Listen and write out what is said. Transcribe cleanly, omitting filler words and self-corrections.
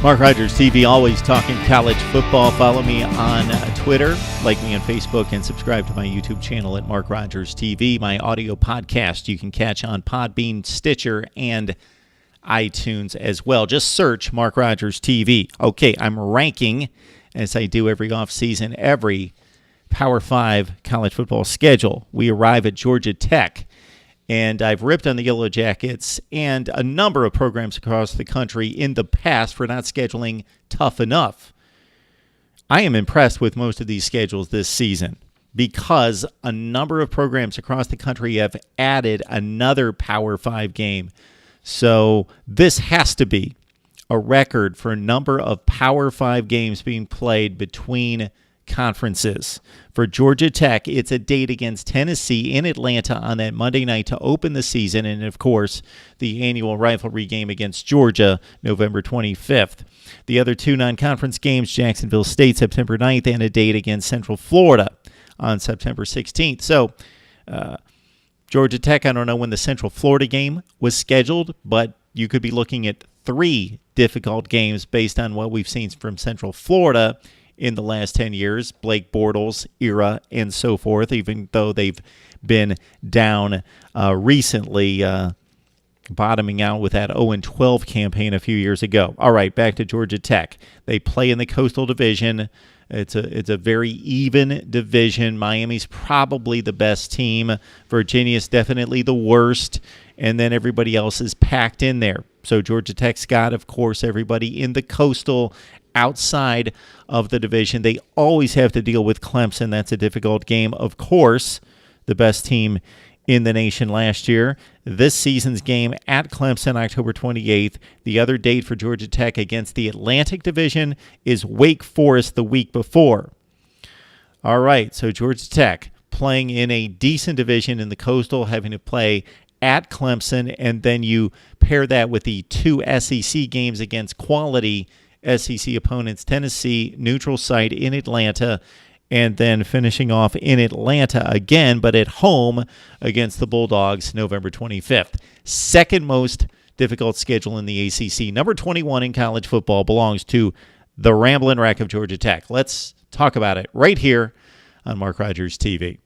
Mark Rogers TV, always talking college football. Follow me on Twitter, like me on Facebook, and subscribe to my YouTube channel at Mark Rogers TV. My audio podcast you can catch on Podbean, Stitcher, and iTunes as well. Just search Mark Rogers TV. Okay, I'm ranking, as I do every offseason, every Power 5 college football schedule. We arrive at Georgia Tech, and I've ripped on the Yellow Jackets and a number of programs across the country in the past for not scheduling tough enough. I am impressed with most of these schedules this season because a number of programs across the country have added another Power 5 game. So this has to be a record for a number of Power 5 games being played between conferences. For Georgia Tech, it's a date against Tennessee in Atlanta on that Monday night to open the season, and of course, the annual rivalry game against Georgia, November 25th. The other two non-conference games, Jacksonville State, September 9th, and a date against Central Florida on September 16th. So, Georgia Tech, I don't know when the Central Florida game was scheduled, but you could be looking at 3 difficult games based on what we've seen from Central Florida in the last 10 years, Blake Bortles era and so forth, even though they've been down recently, bottoming out with that 0-12 campaign a few years ago. All right, back to Georgia Tech. They play in the Coastal Division. It's a very even division. Miami's probably the best team. Virginia's definitely the worst. And then everybody else is packed in there. So Georgia Tech's got, of course, everybody in the Coastal outside of the division. They always have to deal with Clemson. That's a difficult game. Of course, the best team in the nation last year. This season's game at Clemson, October 28th. The other date for Georgia Tech against the Atlantic Division is Wake Forest the week before. All right, so Georgia Tech playing in a decent division in the Coastal, having to play at Clemson, and then you pair that with the 2 SEC games against quality SEC opponents, Tennessee, neutral site in Atlanta, and then finishing off in Atlanta again, but at home against the Bulldogs, November 25th. Second most difficult schedule in the ACC. Number 21 in college football belongs to the Ramblin' Wreck of Georgia Tech. Let's talk about it right here on Mark Rogers TV.